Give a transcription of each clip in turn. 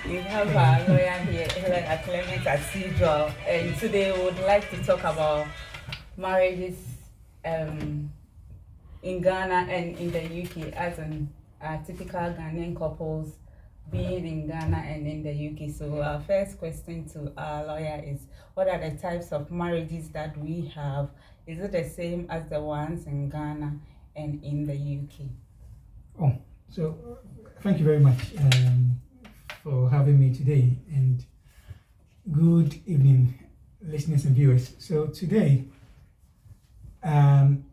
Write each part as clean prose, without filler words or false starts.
We have our lawyer here, lawyer Clement as usual, and today we would like to talk about marriages um, in Ghana and in the UK, as in typical Ghanaian couples being in Ghana and in the UK. So our first question to our lawyer is, what are the types of marriages that we have? Is it the same as the ones in Ghana and in the UK? Oh, so thank you very much for having me today, and good evening, listeners and viewers. So today, um,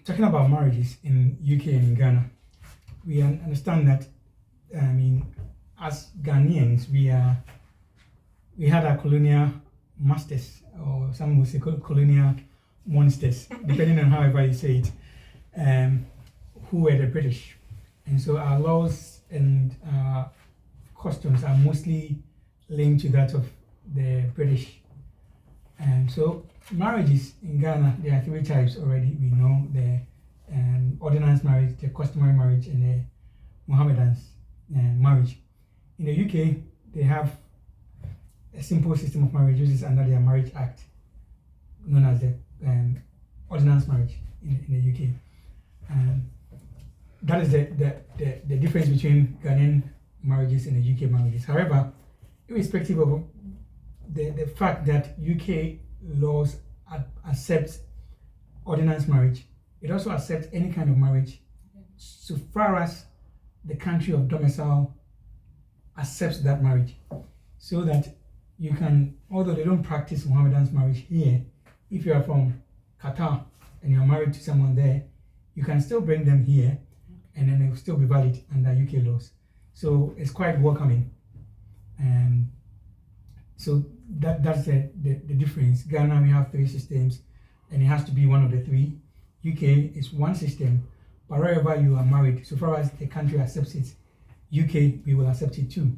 talking about marriages in UK and in Ghana, we understand that as Ghanaians, we had our colonial masters, or some would say colonial monsters, depending on however you say it, who were the British. And so our laws and customs are mostly linked to that of the British. And so marriages in Ghana, there are three types already. We know the ordinance marriage, the customary marriage, and the Mohammedans marriage. In the UK, they have a simple system of marriage, which is under their Marriage Act, known as the ordinance marriage in the UK. That is the difference between Ghanaian marriages and the UK marriages. However, irrespective of the fact that UK laws accept ordinance marriage, it also accepts any kind of marriage so far as the country of domicile accepts that marriage. So that you can, although they don't practice Mohammedan's marriage here, if you are from Qatar and you're married to someone there, you can still bring them here and then it will still be valid under UK laws. So it's quite welcoming. So that's the difference. Ghana, we have three systems and it has to be one of the three. UK is one system, but wherever you are married, so far as the country accepts it, UK, we will accept it too.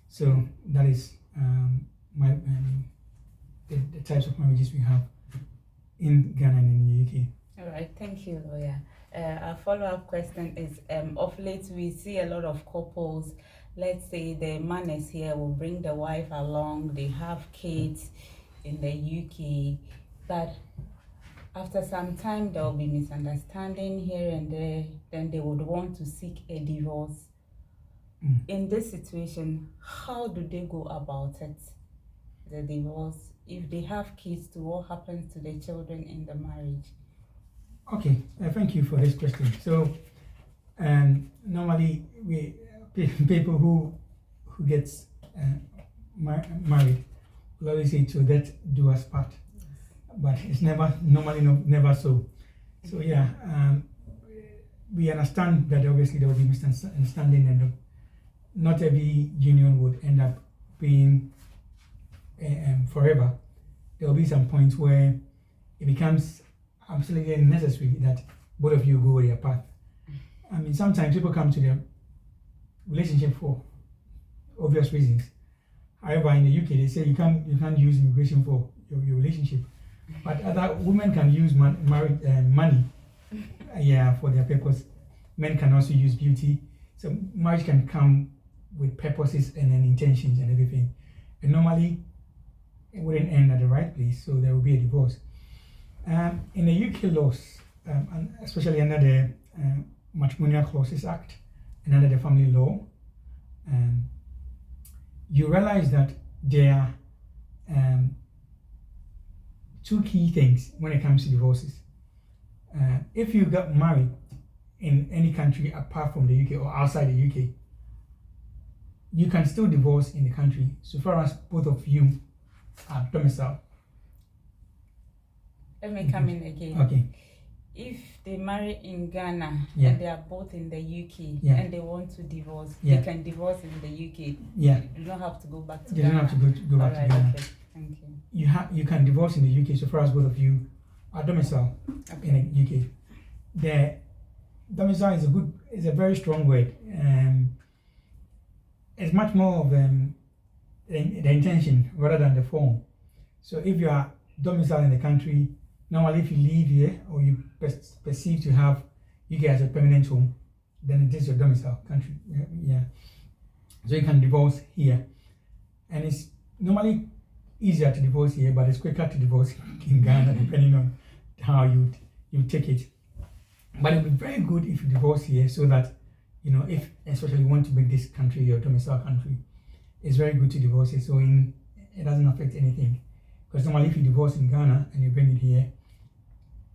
So that is the types of marriages we have in Ghana and in the UK. All right, thank you, lawyer. Our follow-up question is, of late we see a lot of couples, let's say the man is here, will bring the wife along, they have kids in the UK, but after some time there will be misunderstanding here and there, then they would want to seek a divorce. In this situation, how do they go about it, the divorce? If they have kids, to what happens to the children in the marriage? Okay, thank you for this question. So, normally people who gets married will always say, "To that do us part," but it's never so. So yeah, we understand that obviously there will be misunderstanding, and not every union would end up being forever. There will be some points where it becomes absolutely necessary that both of you go your path. I mean, sometimes people come to their relationship for obvious reasons. However, in the UK, they say you can't use immigration for your relationship, but other women can use money, for their purpose. Men can also use beauty. So marriage can come with purposes and then intentions and everything. And normally, it wouldn't end at the right place, so there will be a divorce. In the UK laws, and especially under the Matrimonial Clauses Act and under the Family Law, you realize that there are two key things when it comes to divorces. If you got married in any country apart from the UK or outside the UK, you can still divorce in the country so far as both of you are domiciled. Let me come in again. Okay. If they marry in Ghana and they are both in the UK and they want to divorce, they can divorce in the UK. Yeah. You don't have to go back to They Ghana. don't have to go back to Ghana. Okay. Thank you. You can divorce in the UK so far as both of you are domiciled in the UK. The domicile is a very strong word. It's much more of the intention rather than the form. So if you are domiciled in the country, normally if you live here or you perceive to have UK as a permanent home, then it is your domicile country. Yeah. So you can divorce here. And it's normally easier to divorce here, but it's quicker to divorce in Ghana, depending on how you take it. But it would be very good if you divorce here, so that, you know, if especially you want to make this country your domicile country, it's very good to divorce it. So it doesn't affect anything. Because normally if you divorce in Ghana and you bring it here,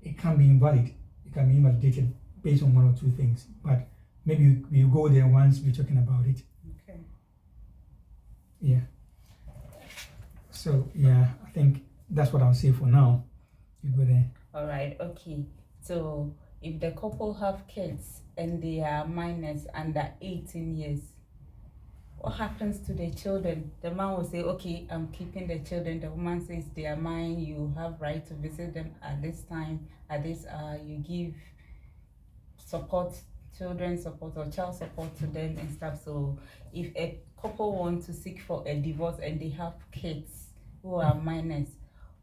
it can be invalid. It can be invalidated based on one or two things. But maybe you go there once we're talking about it. Okay. Yeah. So yeah, I think that's what I'll say for now. You go there. All right. Okay. So if the couple have kids and they are minors under 18 years, what happens to the children? The man will say, okay, I'm keeping the children. The woman says they are mine. You have right to visit them at this time, at this you give support, children support or child support to them and stuff. So if a couple wants to seek for a divorce and they have kids who are minors,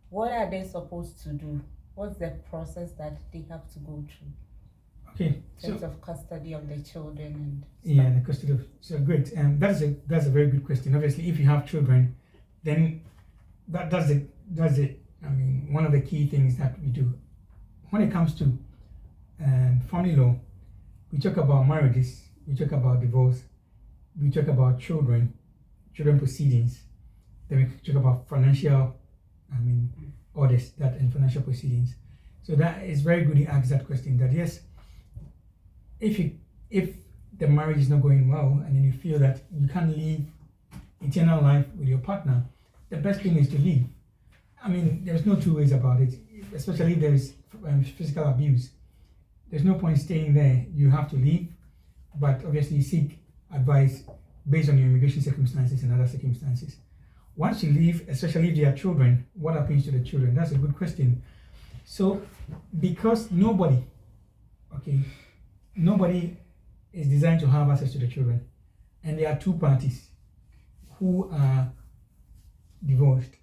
what are they supposed to do? What's the process that they have to go through? Okay. In terms of custody of the children and stuff. Yeah, the custody of, so great. That's a very good question. Obviously, if you have children, then that's it. I mean, one of the key things that we do when it comes to family law, we talk about marriages, we talk about divorce, we talk about children proceedings, then we talk about financial, orders that and financial proceedings. So that is very good. You ask that question. That yes, if the marriage is not going well and then you feel that you can't live eternal life with your partner, the best thing is to leave. I mean, there's no two ways about it, especially if there's physical abuse. There's no point staying there. You have to leave, but obviously seek advice based on your immigration circumstances and other circumstances. Once you leave, especially if there are children, what happens to the children? That's a good question. So, because nobody is designed to have access to the children, and there are two parties who are divorced.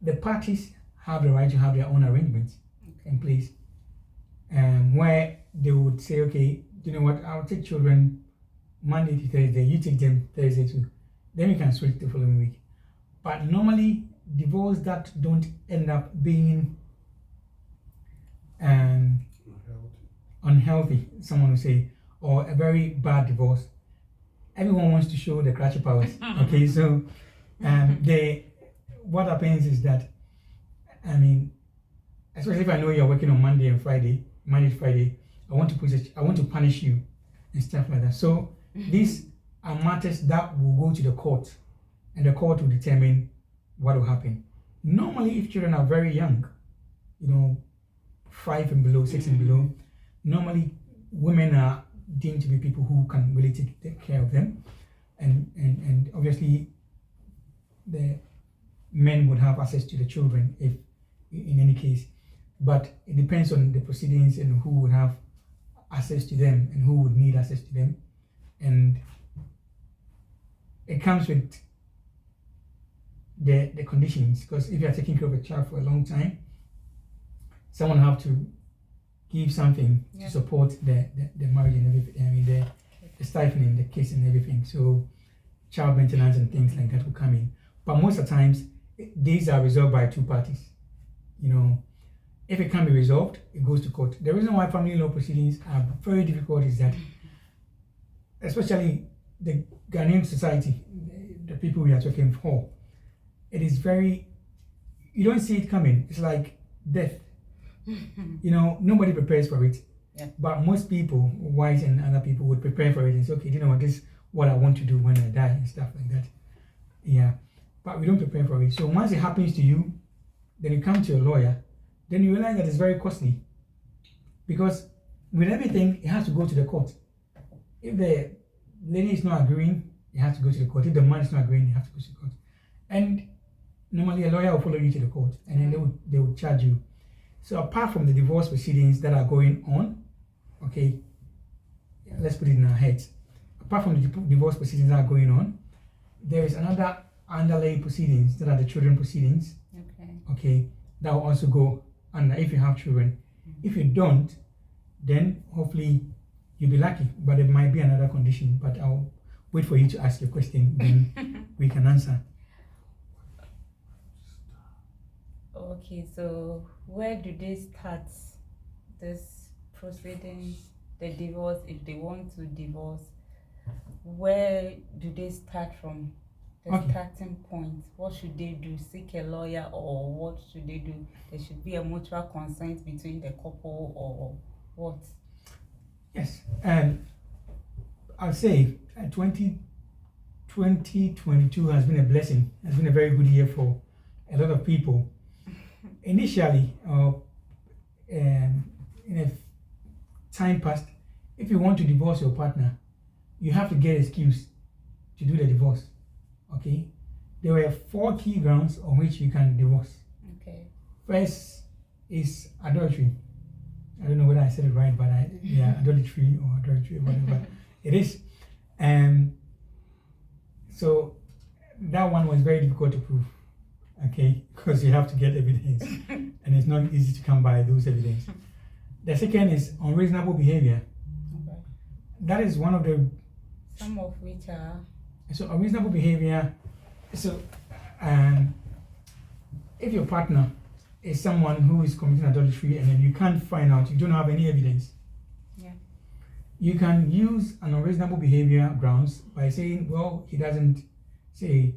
The parties have the right to have their own arrangements in place, where they would say, okay, you know what, I'll take children Monday to Thursday, you take them Thursday too. Then we can switch the following week. But normally, divorce that don't end up being unhealthy, someone will say, or a very bad divorce. Everyone wants to show the cratchy powers. Okay, so what happens is that, I mean, especially if I know you're working on Monday to Friday, I want to punish you and stuff like that. So these are matters that will go to the court, and the court will determine what will happen. Normally, if children are very young, 5 and below, 6 and below, normally women are deemed to be people who can really take care of them, and obviously the men would have access to the children if in any case, but it depends on the proceedings and who would have access to them and who would need access to them, and it comes with the conditions, because if you are taking care of a child for a long time, someone have to give something to support the marriage and everything. I mean the stifling, the kiss and everything. So child maintenance and things like that will come in. But most of the times these are resolved by two parties. If it can be resolved, it goes to court. The reason why family law proceedings are very difficult is that, especially the Ghanaian society, the people we are talking for, it is very, you don't see it coming. It's like death. Nobody prepares for it. Yeah. But most people, wise and other people, would prepare for it and say, okay, this is what I want to do when I die and stuff like that. Yeah. But we don't prepare for it. So once it happens to you, then you come to a lawyer, then you realize that it's very costly. Because with everything, it has to go to the court. If the lady is not agreeing, it has to go to the court. If the man is not agreeing, it has to go to the court. And normally a lawyer will follow you to the court, and then they will charge you. So apart from the divorce proceedings that are going on, okay, let's put it in our heads. Apart from the divorce proceedings that are going on, there is another underlying proceedings that are the children proceedings. Okay, that will also go under if you have children. If you don't, then hopefully you'll be lucky, but there might be another condition. But wait for you to ask your question, then we can answer. Okay, so where do they start this proceedings, the divorce, if they want to divorce? Where do they start from? The Okay. starting point. What should they do? Seek a lawyer, or what should they do? There should be a mutual consent between the couple, or what? Yes, and I'll say 2022 has been a blessing. Has been a very good year for a lot of people. Initially, in a time past, if you want to divorce your partner, you have to get an excuse to do the divorce. Okay, there were 4 key grounds on which you can divorce. Okay. First is adultery. I don't know whether I said it right, but adultery or adultery, whatever it is. So that one was very difficult to prove. Okay, because you have to get evidence, and it's not easy to come by those evidence. The second is unreasonable behavior. Okay. That is one of the Some of which are unreasonable behavior. So, if your partner is someone who is committing adultery and then you can't find out, you don't have any evidence, you can use an unreasonable behavior grounds by saying, well, he doesn't say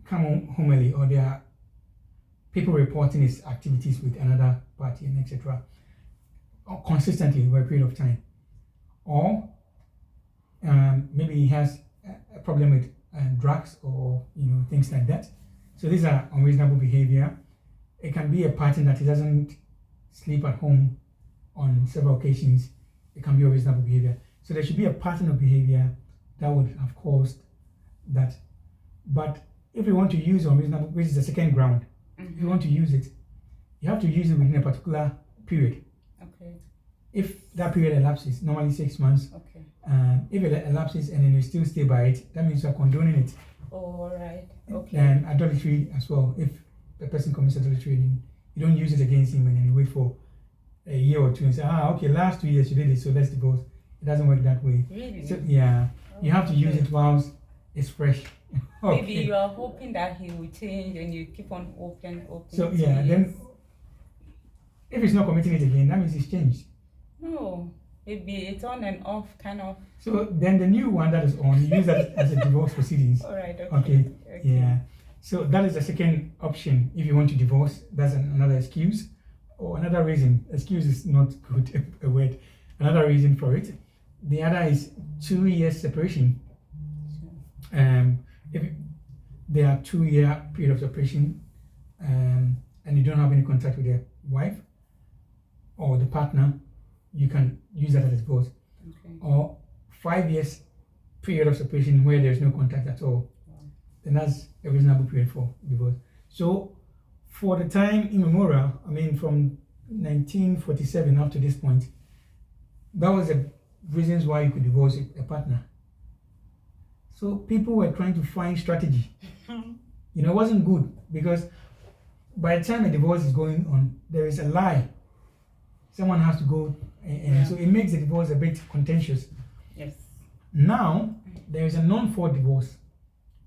come home early, or there are people reporting his activities with another party, and etc. Consistently over a period of time, or maybe he has a problem with drugs, or things like that. So these are unreasonable behavior. It can be a pattern that he doesn't sleep at home on several occasions. It can be unreasonable behavior. So there should be a pattern of behavior that would have caused that. But if you want to use unreasonable, which is the second ground, if you want to use it, you have to use it within a particular period. okay. If that period elapses, normally 6 months, Okay. if it elapses and then you still stay by it, that means you are condoning it. Oh, all right. Okay. And adultery as well. If the person commits adultery and you don't use it against him and then you wait for a year or two and say, okay, last 2 years you did it, so let's divorce. It doesn't work that way. Really? So you have to use it whilst it's fresh. Okay. Maybe you are hoping that he will change, and you keep on open. So 2 then years. if he's not committing it again, that means he's changed. No, maybe it's on and off, kind of. So then the new one that is on, you use that as a divorce proceedings. All right. Okay. Yeah. So that is the second option. If you want to divorce, that's another excuse, or another reason. Excuse is not good a word. Another reason for it. The other is 2 years separation. If there are 2 year period of separation, and you don't have any contact with the wife or the partner, you can use that as a divorce. Okay. Or 5 years period of separation where there is no contact at all, then that's a reasonable period for divorce. So for the time immemorial, I mean from 1947 up to this point, that was the reasons why you could divorce a partner. So people were trying to find strategy. It wasn't good, because by the time a divorce is going on, there is a lie. Someone has to go, and so it makes the divorce a bit contentious. Yes. Now, there is a non-fault divorce,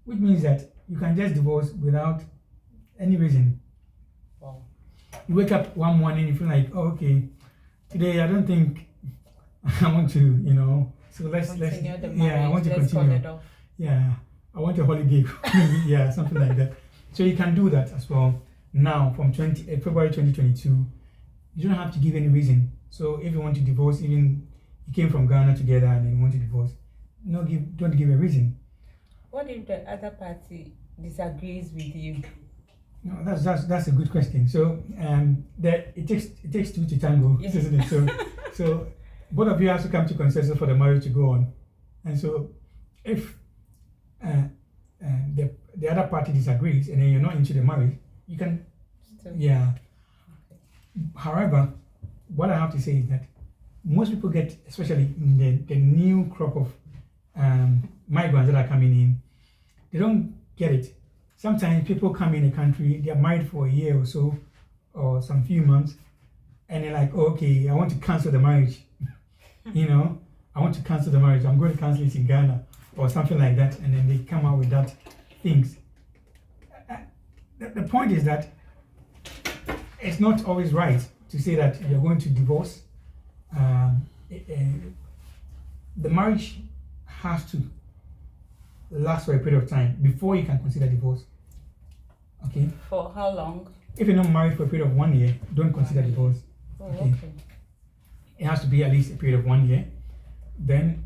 which means that you can just divorce without any reason. Wow. You wake up one morning, you feel like, okay, today I don't think I want to, so let's Continue the I marriage, want to let's call continue. it off. Yeah, I want a holiday. Yeah, something like that. So you can do that as well. Now, from February 2022, you don't have to give any reason. So if you want to divorce, even you came from Ghana together and then you want to divorce, don't give a reason. What if the other party disagrees with you? No, that's a good question. So it takes two to tango, Yes. isn't it? So both of you have to come to consensus for the marriage to go on. And so if the other party disagrees and then you're not into the marriage, you can Still. yeah. However, what I have to say is that most people get, especially in the new crop of migrants that are coming in, they don't get it. Sometimes people come in the country, they're married for a year or so, or some few months, and they're like, oh, okay, I want to cancel the marriage. I want to cancel the marriage. I'm going to cancel it in Ghana. or something like that, and then they come out with that things. The point is that it's not always right to say that you're going to divorce. The marriage has to last for a period of time before you can consider divorce. Okay? For how long? If you're not married for a period of 1 year, don't consider divorce. Oh, Okay. okay. It has to be at least a period of 1 year. Then,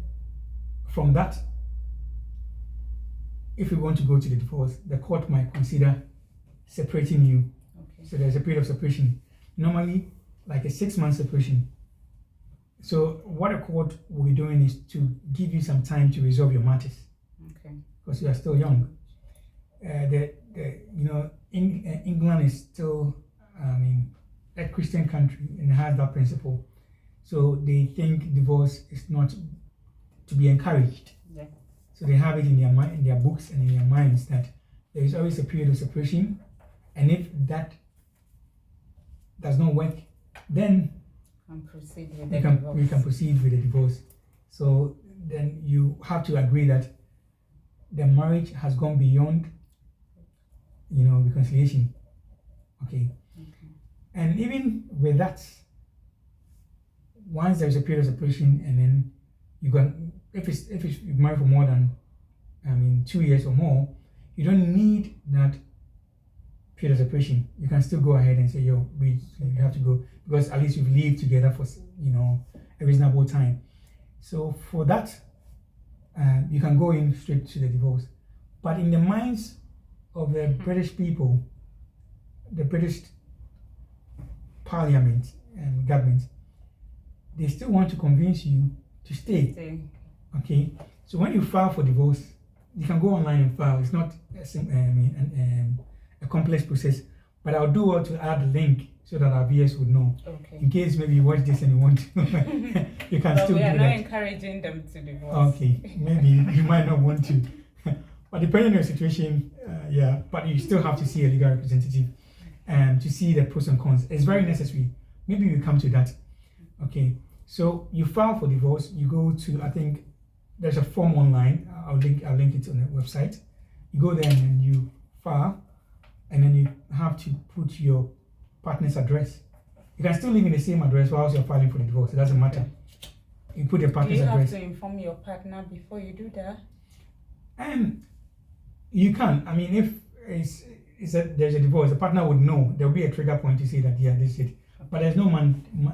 from that, if you want to go to the divorce, the court might consider separating you. Okay. So there's a period of separation. Normally, like a 6-month separation. So what a court will be doing is to give you some time to resolve your matters Okay. because you are still young. England is still, a Christian country and has that principle. So they think divorce is not to be encouraged. Yeah. So they have it in their mind, in their books and in their minds that there is always a period of separation, and if that does not work, then And proceed with we the divorce. can proceed with the divorce. So then you have to agree that the marriage has gone beyond, reconciliation. Okay. And even with that, once there's a period of separation, and then you can, if you've married for more than 2 years or more, you don't need that period of separation. You can still go ahead and say, you have to go, because at least you've lived together for a reasonable time. So for that, you can go in straight to the divorce. But in the minds of the British people, the British Parliament and government, they still want to convince you to stay. Okay, so when you file for divorce, you can go online and file. It's not a complex process, but I'll do well to add a link so that our viewers would know. Okay. In case maybe you watch this and you want to, you can But still we are do not that. encouraging them to divorce. Okay, maybe you might not want to, but depending on your situation, but you still have to see a legal representative to see the pros and cons. It's very necessary. Maybe we come to that. Okay, so you file for divorce. You go to, I think there's a form online. I'll link it on the website. You go there and then you file, and then you have to put your partner's address. You can still live in the same address whilst you're filing for the divorce. It doesn't matter. You put your Do partner's you have address. to inform your partner before you do that? You can. I mean, if there's a divorce, the partner would know. There will be a trigger point to say that this is it. But there's no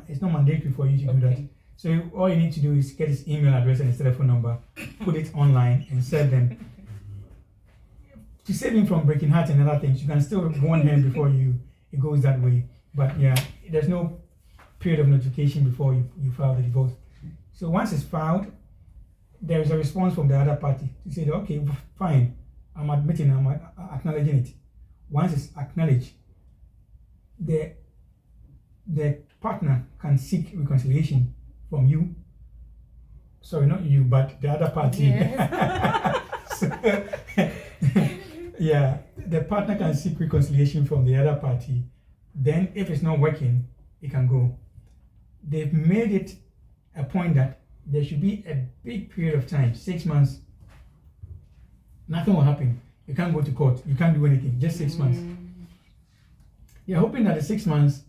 it's not mandatory for you to do that. So all you need to do is get his email address and his telephone number, put it online, and send them. To save him from breaking hearts and other things, you can still warn him before it goes that way. But there's no period of notification before you file the divorce. So once it's filed, there is a response from the other party to say, okay, fine, I'm admitting, I'm acknowledging it. Once it's acknowledged, the partner can seek reconciliation from you. Sorry, not you, but the other party. Yes. The partner can seek reconciliation from the other party. Then, if it's not working, it can go. They've made it a point that there should be a big period of time, 6 months. Nothing will happen. You can't go to court. You can't do anything. Just 6 months. You're hoping that the 6 months,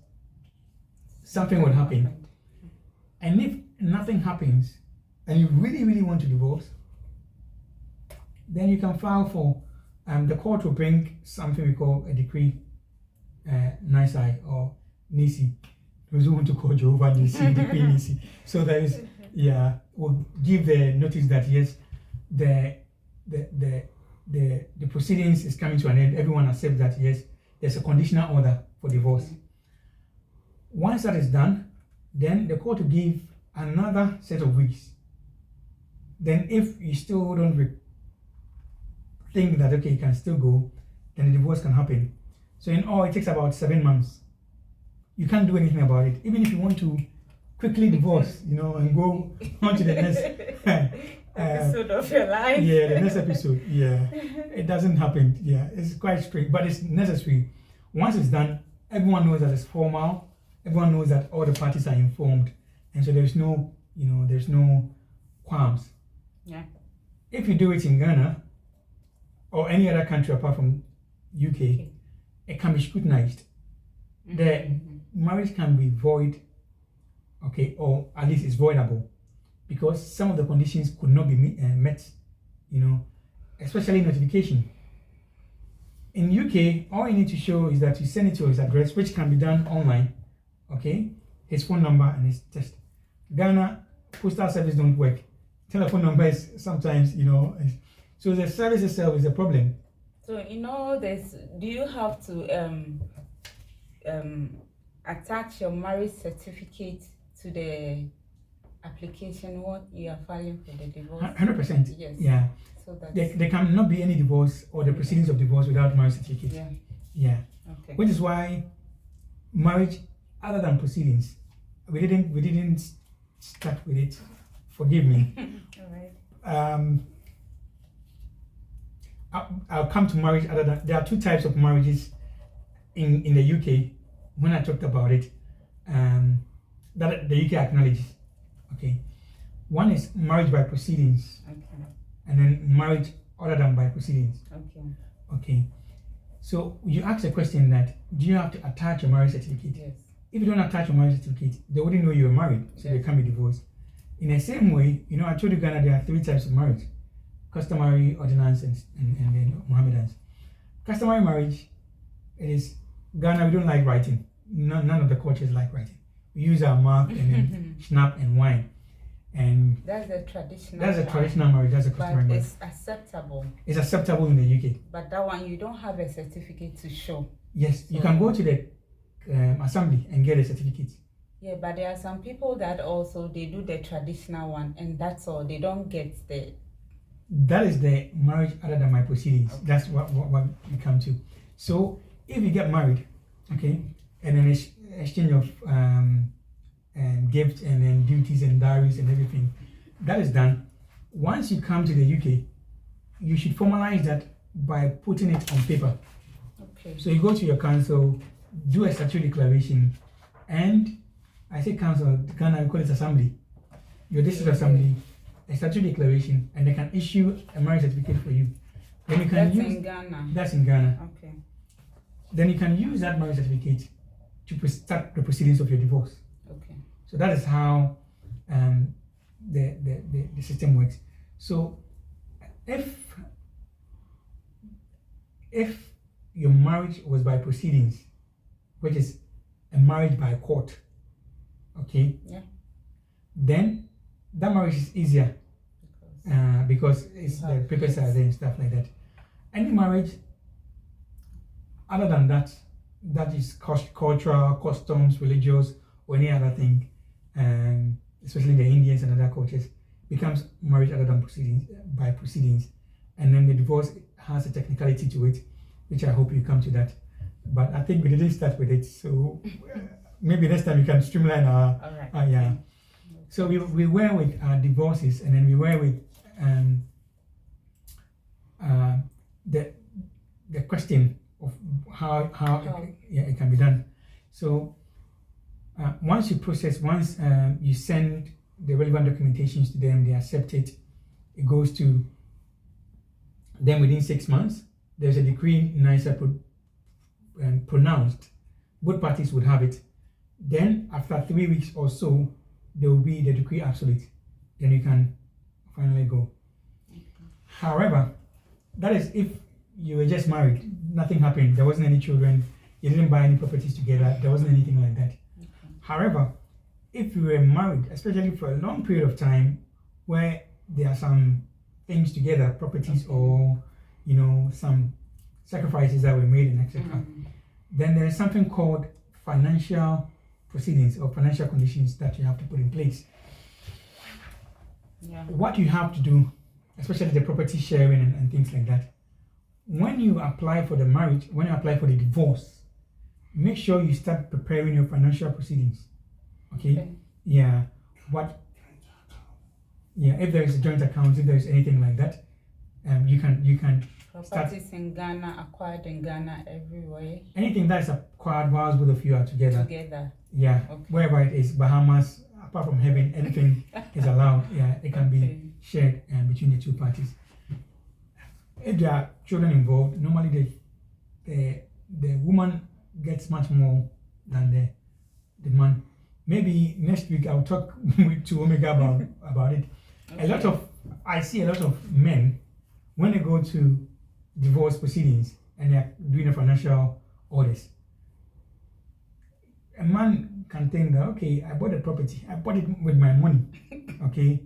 something will happen. And if nothing happens, and you really, really want to divorce, then you can file for, the court will bring something we call a decree, nisi or nisi. Those who want to call Jehovah Nisi, decree nisi. So there is, will give the notice that yes, the proceedings is coming to an end. Everyone accepts that yes, there's a conditional order for divorce. Once that is done, then the court will give another set of weeks. Then if you still don't think that okay, you can still go, then the divorce can happen. So in all, it takes about 7 months. You can't do anything about it. Even if you want to quickly divorce, and go on to the next episode of your life. the next episode. It doesn't happen. It's quite strict, but it's necessary. Once it's done, everyone knows that it's formal. Everyone knows that all the parties are informed, and so there's no qualms. If you do it in Ghana or any other country apart from UK, it can be scrutinized. The marriage can be void, okay, or at least it's voidable because some of the conditions could not be met, especially notification. In UK, all you need to show is that you send it to his address, which can be done online, okay, his phone number and his test. Ghana, postal service don't work. Telephone number is sometimes, so the service itself is a problem. So do you have to attach your marriage certificate to the application what you are filing for the divorce? 100%. Yes. Yeah. So that there cannot be any divorce or the proceedings of divorce without marriage certificate. Yeah. Yeah. Okay. Which is why marriage, other than proceedings, we didn't start with it. Forgive me. All right. I'll come to marriage. There are two types of marriages in the UK. When I talked about it, that the UK acknowledges. Okay, one is marriage by proceedings, Okay. and then marriage other than by proceedings. Okay. Okay, so you asked a question that do you have to attach your marriage certificate? Yes. If you don't attach your marriage certificate, they wouldn't know you were married, so they can't be divorced. In the same way, I told you Ghana there are three types of marriage: customary, ordinance, and then Mohammedans. Customary marriage, it is Ghana. We don't like writing. None of the cultures like writing. We use our mouth and then snap and wine, and that's a traditional. That's a traditional marriage. That's a customary marriage. It's acceptable. It's acceptable in the UK. But that one you don't have a certificate to show. Yes, you can go to the assembly and get a certificate. Yeah, but there are some people that also they do the traditional one, and that's all. They don't get the. That is the marriage other than my proceedings. Okay. That's what we come to. So if you get married, okay, and then exchange of gifts and then duties and diaries and everything, that is done. Once you come to the UK, you should formalize that by putting it on paper. Okay. So you go to your council, do a statutory declaration, and I say council, Ghana we call it assembly. Your district assembly, a statutory declaration, and they can issue a marriage certificate for you. Then you can in Ghana. That's in Ghana. Okay. Then you can use that marriage certificate to start the proceedings of your divorce. Okay. So that is how the system works. So if your marriage was by proceedings, which is a marriage by court, okay, yeah, then that marriage is easier because it's the papers are there and stuff like that. Any marriage other than that is cultural, customs, religious, or any other thing, especially the Indians and other cultures, becomes marriage other than by proceedings, and then the divorce has a technicality to it, which I hope you come to that. But I think we didn't start with it, so maybe next time we can streamline our. All right. Yeah. So we were with divorces, and then we were with the question of how it can be done. So once you send the relevant documentations to them, they accept it. It goes to them within 6 months. There's a decree in NISA pronounced. Both parties would have it. Then after 3 weeks or so, there will be the decree absolute. Then you can finally go. However, that is if you were just married, nothing happened, there wasn't any children, you didn't buy any properties together, there wasn't anything like that. Okay. However, if you were married, especially for a long period of time, where there are some things together, properties or some sacrifices that were made and etc., then there is something called financial proceedings or financial conditions that you have to put in place. Yeah. What you have to do, especially the property sharing and things like that, when you apply for the marriage, when you apply for the divorce, make sure you start preparing your financial proceedings. Okay? Yeah. If there is a joint account, if there is anything like that, you can properties in Ghana, acquired in Ghana, everywhere. Anything that is acquired whilst both of you are together. Yeah. Okay. Wherever it is, Bahamas, apart from heaven, anything is allowed. Yeah, it can be shared between the two parties. if there are children involved, normally the woman gets much more than the man. Maybe next week I'll talk to Omega about it. Okay. I see a lot of men when they go to divorce proceedings and they are doing a financial orders. A man can think that, okay, I bought a property, I bought it with my money, okay,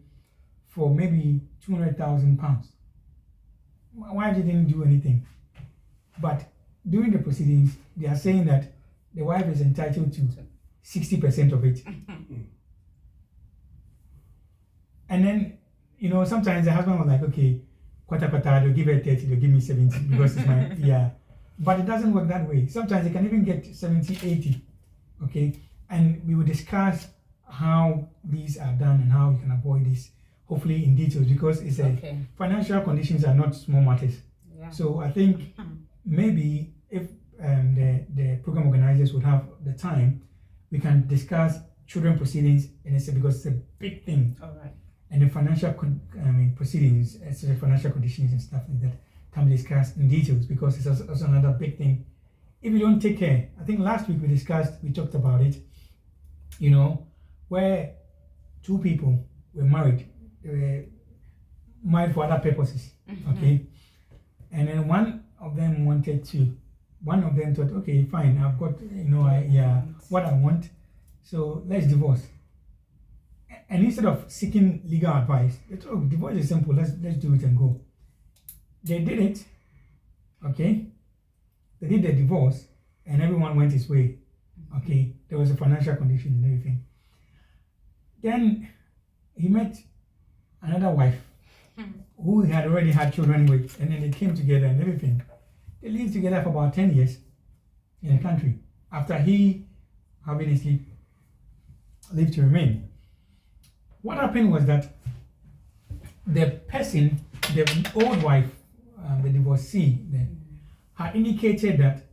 for maybe £200,000. My wife didn't do anything, but during the proceedings, they are saying that the wife is entitled to 60% of it. And then, sometimes the husband was like, okay, quarter, they'll give her 30, they'll give me 70 because it's my, yeah. But it doesn't work that way. Sometimes they can even get 70, 80, okay? And we will discuss how these are done and how you can avoid this, hopefully in details, because it's financial conditions are not small matters. Yeah. So I think maybe if the program organizers would have the time, we can discuss children proceedings, and it's because it's a big thing. All right. And the financial proceedings, financial conditions and stuff like that can be discussed in details because it's also another big thing. If you don't take care, I think last week we talked about it, where two people were married, they were married for other purposes, okay? And then one of them thought, okay, fine, I've got, what I want, so let's divorce. And instead of seeking legal advice, they thought, oh, divorce is simple, let's do it and go. They did it, okay? They did the divorce, and everyone went his way, okay? There was a financial condition and everything. Then he met another wife who he had already had children with, and then they came together and everything. They lived together for about 10 years in the country after he, having his leave to remain. What happened was that the person, the old wife, the divorcee, had indicated that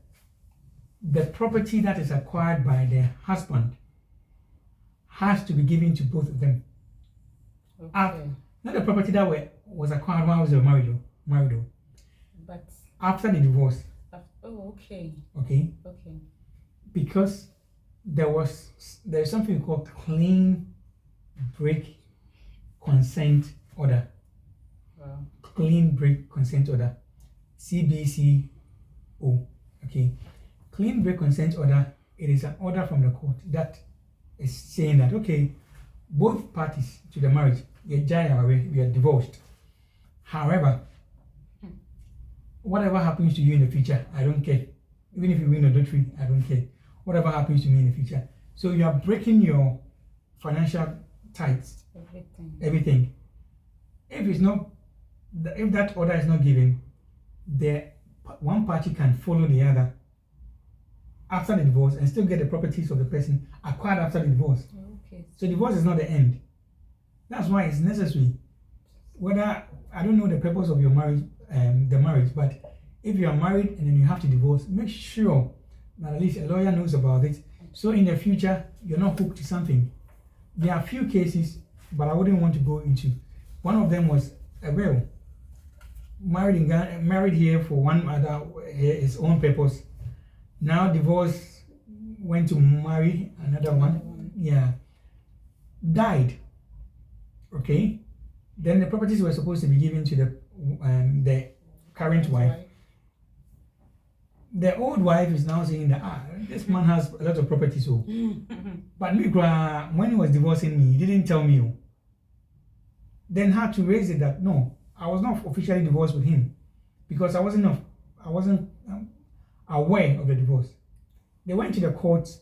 the property that is acquired by the husband has to be given to both of them. Okay. Not the property that was acquired while they were married though. But After the divorce. okay. Okay. Okay. Because there's something called clean break consent order. Wow. Clean break consent order. CBCO. Okay. Clean break consent order, it is an order from the court that is saying that, okay, both parties to the marriage, we are divorced. However, whatever happens to you in the future, I don't care. Even if you win adultery, I don't care. Whatever happens to me in the future. So you are breaking your financial ties. Everything. If that order is not given, one party can follow the other after the divorce and still get the properties of the person acquired after the divorce. Okay. So divorce is not the end. That's why it's necessary. Whether I don't know the purpose of your marriage, the marriage, but if you are married and then you have to divorce, make sure that at least a lawyer knows about it. So in the future, you're not hooked to something. There are a few cases, but I wouldn't want to go into. One of them was a widow, married in Ghana, married here for one other his own purpose. Now divorced, went to marry another one. Yeah, died. Okay, then the properties were supposed to be given to the current wife. The old wife is now saying that this man has a lot of properties, so. But me, when he was divorcing me, he didn't tell me. Then had to raise it that no, I was not officially divorced with him because I wasn't aware of the divorce. They went to the courts.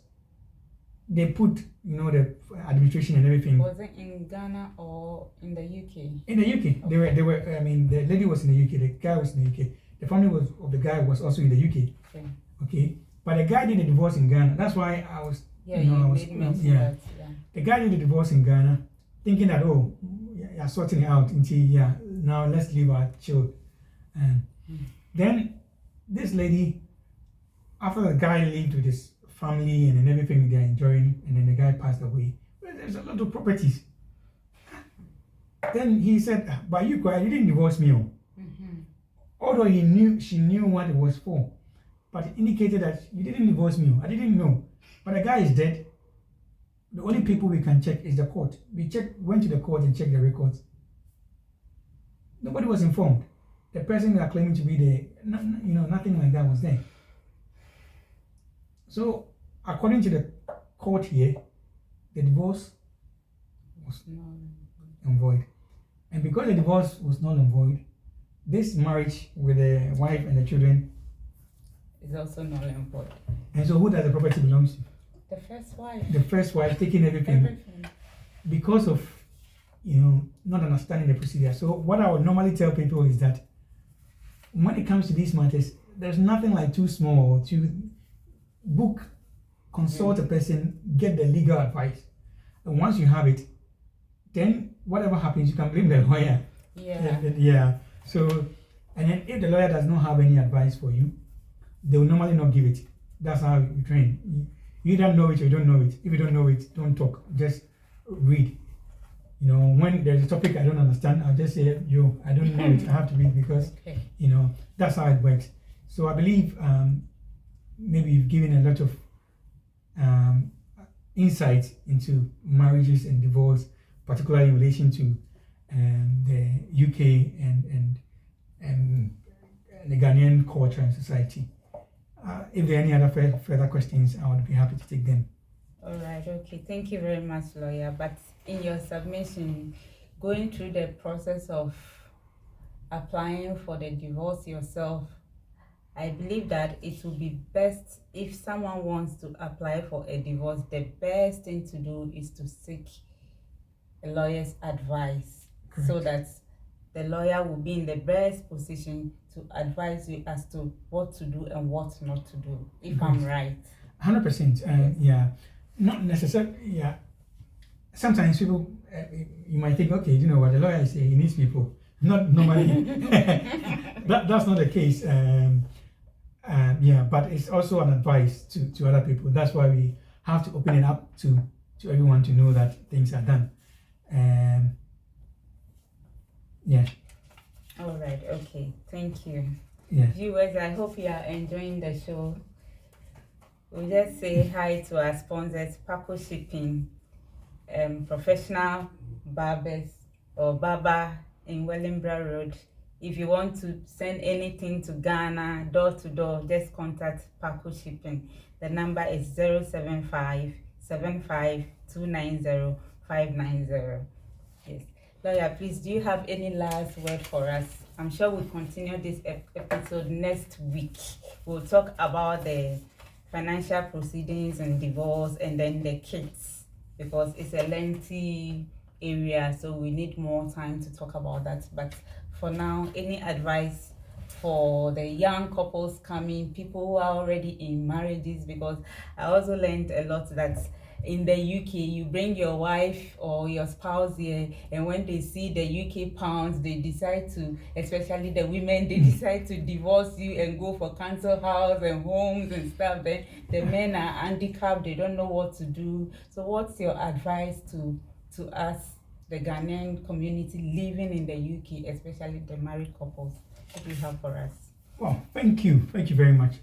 They put the administration and everything. Was it in Ghana or in the UK? In the UK, okay. They were. I mean, the lady was in the UK. The guy was in the UK. The family of the guy was also in the UK. Okay. Okay. But the guy did the divorce in Ghana. That's why I was. Yeah, that. The guy did the divorce in Ghana, thinking that you're sorting it out until now let's leave our child. Then this lady, after the guy lived with his family and then everything they're enjoying, and then the guy passed away. Well, there's a lot of properties. Then he said, "But you didn't divorce me." although she knew what it was for, but it indicated that you didn't divorce me. I didn't know. But the guy is dead. The only people we can check is the court. We went to the court and checked the records. Nobody was informed. The person they are claiming to be there, nothing like that was there. So, according to the court here, the divorce was null and void. And because the divorce was null and void, this marriage with the wife and the children is also null and void. And so, who does the property belong to? The first wife. The first wife taking everything. Because of, not understanding the procedure. So what I would normally tell people is that when it comes to these matters, there's nothing like too small to consult a person, get the legal advice. And once you have it, then whatever happens, you can blame the lawyer. Yeah. So, and then if the lawyer does not have any advice for you, they will normally not give it. That's how you train. You either know it or you don't know it. If you don't know it, don't talk. Just read. When there's a topic I don't understand, I'll just say, I don't know it. I have to read because, that's how it works. So I believe maybe you've given a lot of insight into marriages and divorce, particularly in relation to the UK and the Ghanaian culture and society. If there are any other further questions, I would be happy to take them. All right, okay. Thank you very much, lawyer. But in your submission, going through the process of applying for the divorce yourself, I believe that it would be best if someone wants to apply for a divorce, the best thing to do is to seek a lawyer's advice. Correct. So that the lawyer will be in the best position to advise you as to what to do and what not to do, if I'm right. 100%. Yeah. Not necessarily. Yeah. Sometimes people, you might think, okay, you know what, the lawyer is saying, he needs people. Not normally. That's not the case. Yeah, but it's also an advice to other people. That's why we have to open it up to everyone to know that things are done. Yeah. All right. Okay. Thank you. Yeah. Viewers, I hope you are enjoying the show. We'll just say hi to our sponsors, Paco Shipping, professional barbers or barber in Wellingborough Road. If you want to send anything to Ghana, door to door, just contact Paco Shipping. The number is 075 75 290 590. Yes. Lawyer, please, do you have any last word for us? I'm sure we'll continue this episode next week. We'll talk about the financial proceedings and divorce and then the kids, because it's a lengthy area, so we need more time to talk about that. But for now, any advice for the young couples coming, people who are already in marriages? Because I also learned a lot that in the UK, you bring your wife or your spouse here, and when they see the UK pounds, they decide to, especially the women, they decide to divorce you and go for council house and homes and stuff. Then the men are handicapped, they don't know what to do. So what's your advice to us, the Ghanaian community living in the UK, especially the married couples? What do you have for us? Well, thank you very much.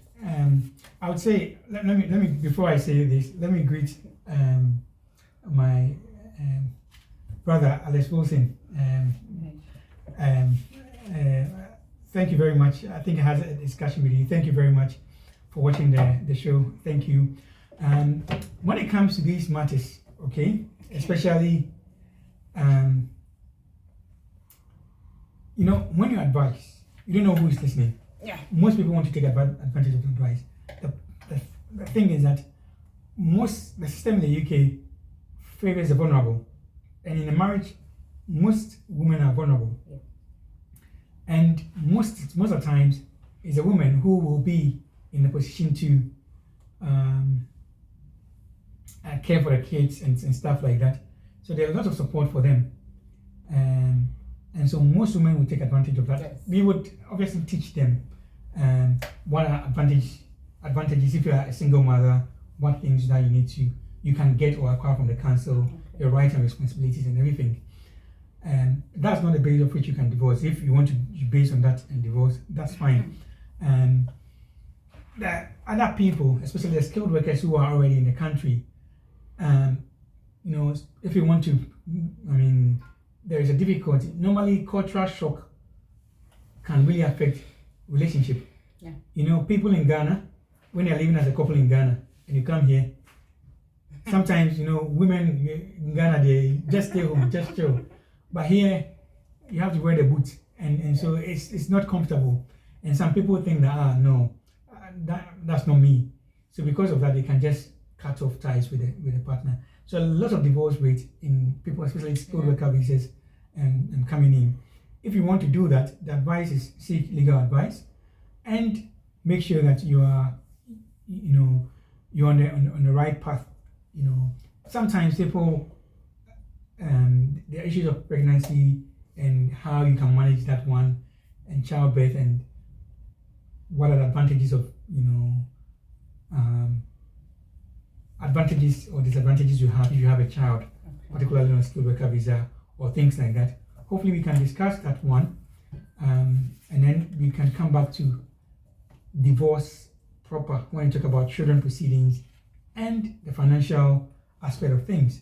I would say, let me before I say this, let me greet my brother Alex Wilson. Thank you very much. I think I had a discussion with you. Thank you very much for watching the show. Thank you. When it comes to these matters, okay, especially when you advise, you don't know who is listening. Yeah. Most people want to take advantage of advice. The thing is that the system in the UK favors the vulnerable, and in a marriage, most women are vulnerable. Yeah. And most of the times, it's a woman who will be in a position to care for the kids and stuff like that. So there's a lot of support for them, and so most women will take advantage of that. Yes. We would obviously teach them what are advantages if you are a single mother, what things that you can get or acquire from the council, your rights and responsibilities and everything. That's not the basis of which you can divorce. If you want to base on that and divorce, that's fine. The other people, especially the skilled workers who are already in the country, if you want to, there is a difficulty. Normally, cultural shock can really affect relationship. Yeah. People in Ghana, when they're living as a couple in Ghana, and you come here, sometimes, women in Ghana, they just stay home, just chill. But here, you have to wear the boots, and so it's not comfortable. And some people think that, no, that's not me. So because of that, they can just cut off ties with a partner. So a lot of divorce rates in people, especially skilled worker visas, and coming in. If you want to do that, the advice is seek legal advice, and make sure that you are, you're on the right path. Sometimes people, the issues of pregnancy and how you can manage that one, and childbirth, and what are the advantages of, advantages or disadvantages you have if you have a child, particularly on a skilled worker visa or things like that. Hopefully we can discuss that one, and then we can come back to divorce proper when we talk about children proceedings and the financial aspect of things.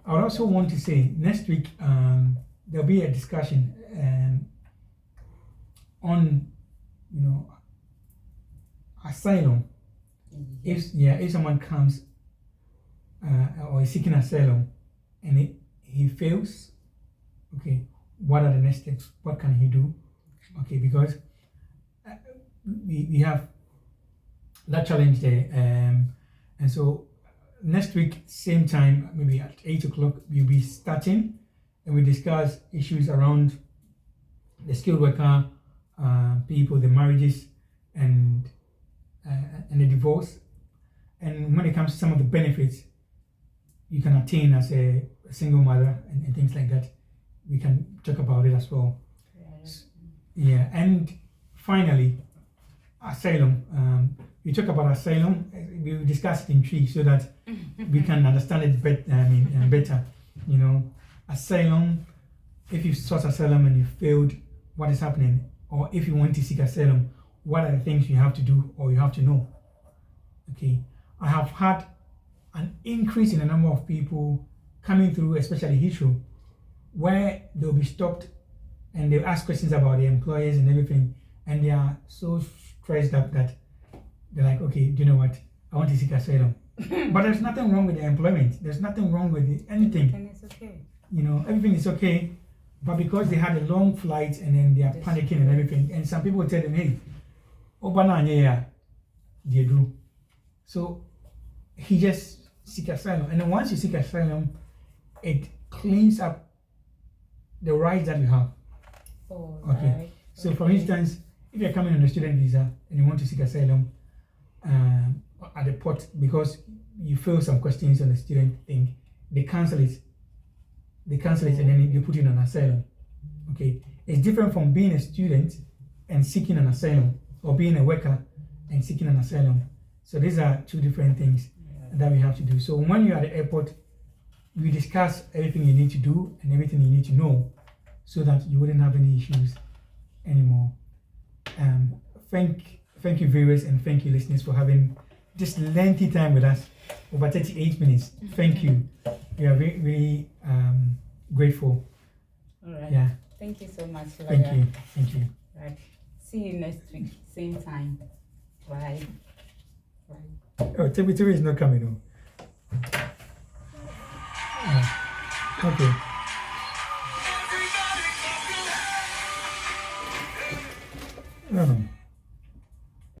I would also want to say next week there'll be a discussion on asylum. If someone comes or is seeking asylum and he fails, okay, what are the next steps? What can he do? Okay, because we have that challenge there, and so next week, same time, maybe at 8 o'clock, we'll be starting, and we discuss issues around the skilled worker people, the marriages, and the divorce, and when it comes to some of the benefits you can attain as a single mother and things like that, we can talk about it as well. Yeah, and finally, asylum. We talk about asylum. We will discuss it in tree so that we can understand it better. Asylum. If you sought asylum and you failed, what is happening? Or if you want to seek asylum, what are the things you have to do or you have to know? Okay, I have had an increase in the number of people coming through, especially Heathrow, where they'll be stopped and they'll ask questions about their employers and everything, and they are so stressed up that they're like, okay, do you know what? I want to seek asylum. But there's nothing wrong with the employment. There's nothing wrong with anything. And it's okay. Everything is okay. But because they had a long flight and then they are panicking and everything, and some people tell them, hey, they do. So he just seek asylum. And then once you seek asylum, it cleans up the rights that you have. Oh, okay. Right. So for instance, if you're coming on a student visa and you want to seek asylum at the port because you fill some questions on the student thing, they cancel it. And then they put you on asylum. Okay. It's different from being a student and seeking an asylum, or being a worker and seeking an asylum. So these are two different things that we have to do. So when you're at the airport, we discuss everything you need to do and everything you need to know so that you wouldn't have any issues anymore. Thank you viewers, and thank you listeners for having this lengthy time with us, over 38 minutes. Thank you. We are very, really grateful. All right. Yeah. Thank you so much. Thank you. Thank you. Right. See you next week, same time. Bye. Oh, Timothy is not coming. Okay. No.